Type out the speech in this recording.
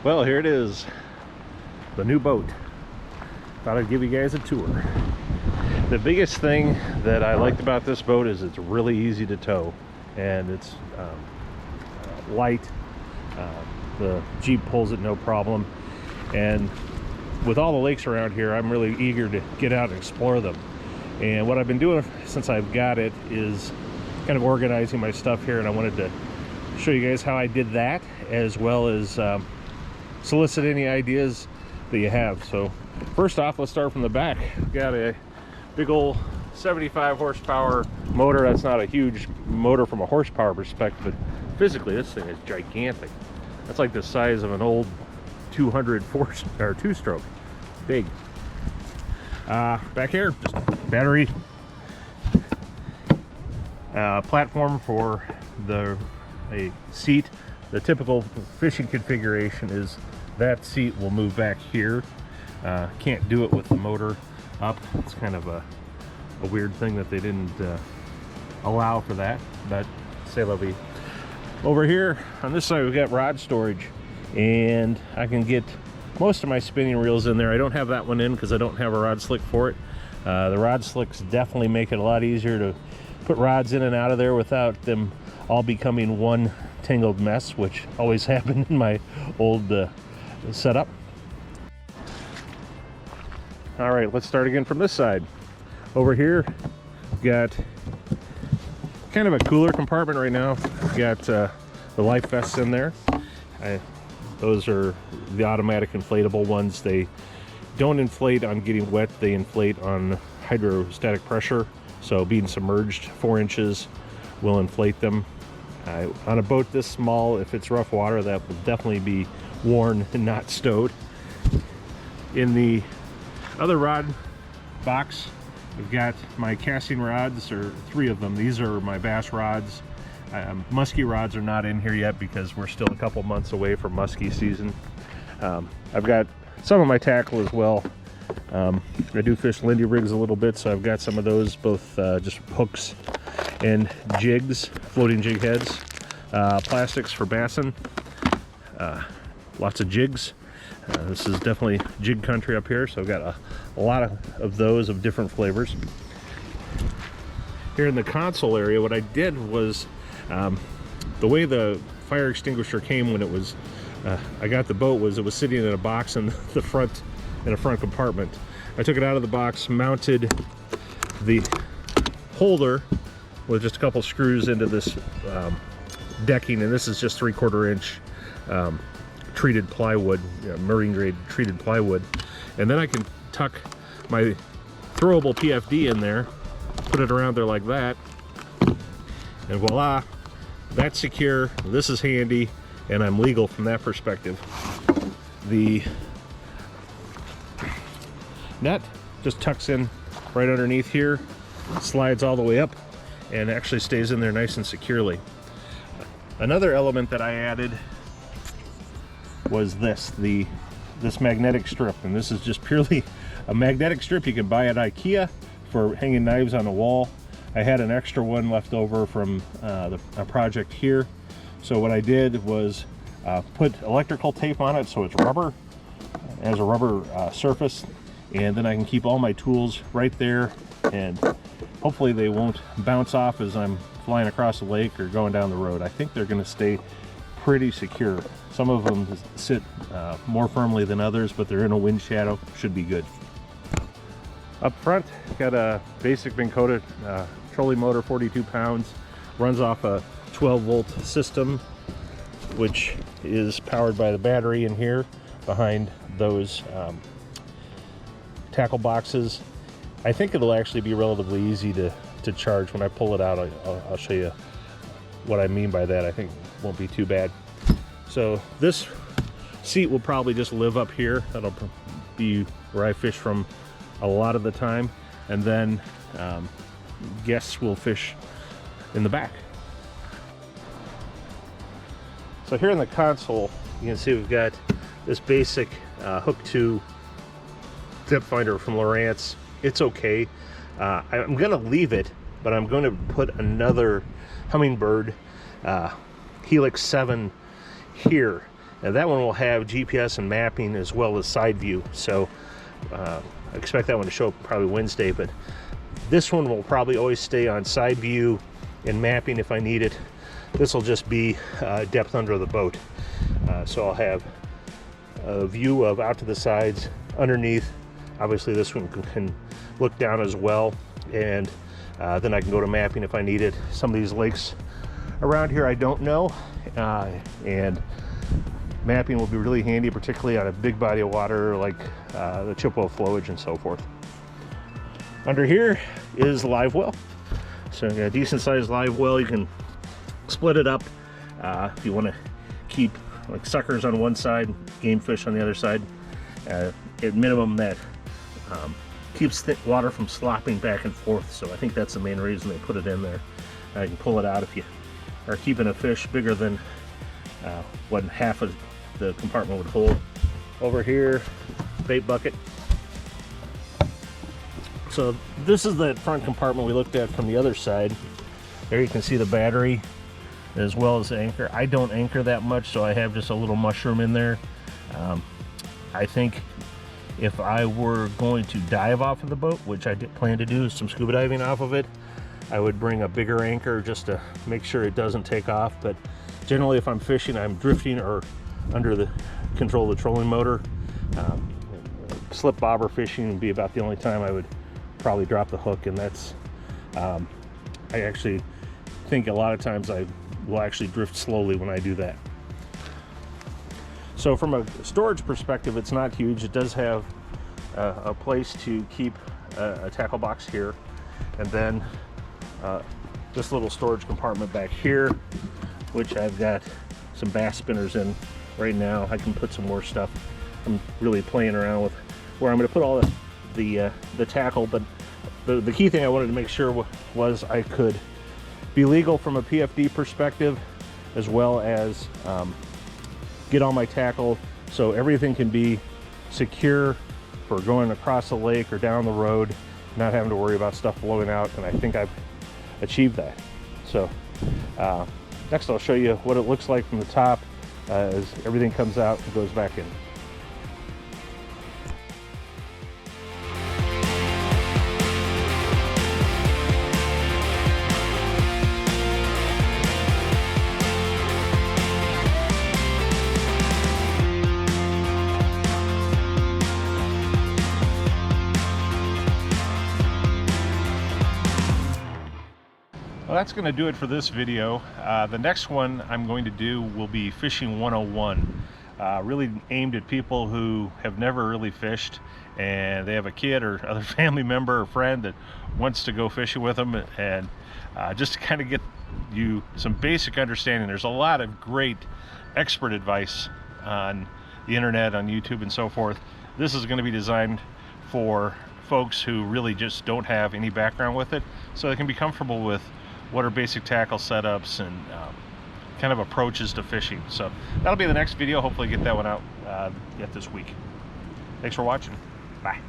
Well, here it is, the new boat. Thought I'd give you guys a tour. The biggest thing that I liked about this boat is it's really easy to tow, and it's light. The Jeep pulls it no problem, and with all the lakes around here, I'm really eager to get out and explore them. And what I've been doing since I've got it is kind of organizing my stuff here, and I wanted to show you guys how I did that, as well as solicit any ideas that you have. So first off, let's start from the back. We've got a big old 75 horsepower motor. That's not a huge motor from a horsepower perspective, but physically this thing is gigantic. That's like the size of an old 200 or two-stroke. Big. Back here, just battery, platform for a seat. The typical fishing configuration is that seat will move back here. Can't do it with the motor up. It's kind of a weird thing that they didn't allow for that, but c'est la vie. Over here on this side we've got rod storage, and I can get most of my spinning reels in there. I don't have that one in because I don't have a rod slick for it. The rod slicks definitely make it a lot easier to put rods in and out of there without them all becoming one tangled mess, which always happened in my old setup. All right, let's start again from this side. Over here, we've got kind of a cooler compartment right now. We've got the life vests in there. Those are the automatic inflatable ones. They don't inflate on getting wet, they inflate on hydrostatic pressure. So being submerged 4 inches will inflate them. On a boat this small, if it's rough water, that will definitely be worn and not stowed. In the other rod box, we've got my casting rods, or 3 of them. These are my bass rods. Muskie rods are not in here yet because we're still a couple months away from muskie season. I've got some of my tackle as well. I do fish Lindy rigs a little bit, so I've got some of those, both just hooks and jigs, floating jig heads, plastics for bassing, lots of jigs. This is definitely jig country up here, so I've got a lot of those of different flavors. Here in the console area, what I did was, the way the fire extinguisher came when it was, I got the boat, was it was sitting in a box in the front, in a front compartment. I took it out of the box, mounted the holder with just a couple screws into this decking, and this is just 3/4 inch treated plywood, marine grade treated plywood. And then I can tuck my throwable PFD in there, put it around there like that, and voila, that's secure. This is handy, and I'm legal from that perspective. The net just tucks in right underneath here, slides all the way up, and actually stays in there nice and securely. Another element that I added was this magnetic strip, and this is just purely a magnetic strip you can buy at IKEA for hanging knives on a wall. I had an extra one left over from a project here, so what I did was put electrical tape on it so it's rubber, as a rubber surface, and then I can keep all my tools right there, and hopefully they won't bounce off as I'm flying across the lake or going down the road. I think they're going to stay pretty secure. Some of them sit more firmly than others, but they're in a wind shadow, should be good. Up front, got a basic Minn Kota trolley motor, 42 pounds, runs off a 12-volt system, which is powered by the battery in here behind those tackle boxes. I think it'll actually be relatively easy to charge. When I pull it out, I'll show you what I mean by that. I think it won't be too bad. So this seat will probably just live up here. That'll be where I fish from a lot of the time, and then guests will fish in the back. So here in the console, you can see we've got this basic hook to dip finder from Lowrance. It's okay. I'm gonna leave it, but I'm going to put another Humminbird Helix 7 here, And that one will have GPS and mapping as well as side view. So I expect that one to show up probably Wednesday, but this one will probably always stay on side view and mapping if I need it. This will just be depth under the boat. So I'll have a view of out to the sides, underneath. Obviously this one can look down as well, and then I can go to mapping if I need it. Some of these lakes around here I don't know, and mapping will be really handy, particularly on a big body of water like the Chippewa flowage and so forth. Under here is Livewell. So a decent sized Livewell. You can split it up if you want to keep like suckers on one side, game fish on the other side. At minimum, that keeps the water from slopping back and forth. So I think that's the main reason they put it in there. You can pull it out if you are keeping a fish bigger than what half of the compartment would hold. Over here, bait bucket. So this is that front compartment we looked at from the other side. There you can see the battery as well as the anchor. I don't anchor that much, so I have just a little mushroom in there. I think if I were going to dive off of the boat, which I did plan to do some scuba diving off of it, I would bring a bigger anchor just to make sure it doesn't take off. But generally if I'm fishing, I'm drifting or under the control of the trolling motor. Slip bobber fishing would be about the only time I would probably drop the hook, and that's I actually think a lot of times I will actually drift slowly when I do that. So from a storage perspective, it's not huge. It does have a place to keep a tackle box here, and then this little storage compartment back here, which I've got some bass spinners in right now. I can put some more stuff. I'm really playing around with where I'm going to put all the tackle, but the key thing I wanted to make sure was I could be legal from a PFD perspective, as well as get all my tackle so everything can be secure for going across the lake or down the road, not having to worry about stuff blowing out. And I think I've achieved that. So next I'll show you what it looks like from the top as everything comes out and goes back in. Well, that's going to do it for this video. The next one I'm going to do will be Fishing 101. Really aimed at people who have never really fished and they have a kid or other family member or friend that wants to go fishing with them, and just to kind of get you some basic understanding. There's a lot of great expert advice on the internet, on YouTube and so forth. This is going to be designed for folks who really just don't have any background with it, so they can be comfortable with what are basic tackle setups and kind of approaches to fishing. So that'll be the next video. Hopefully get that one out yet this week. Thanks for watching. Bye.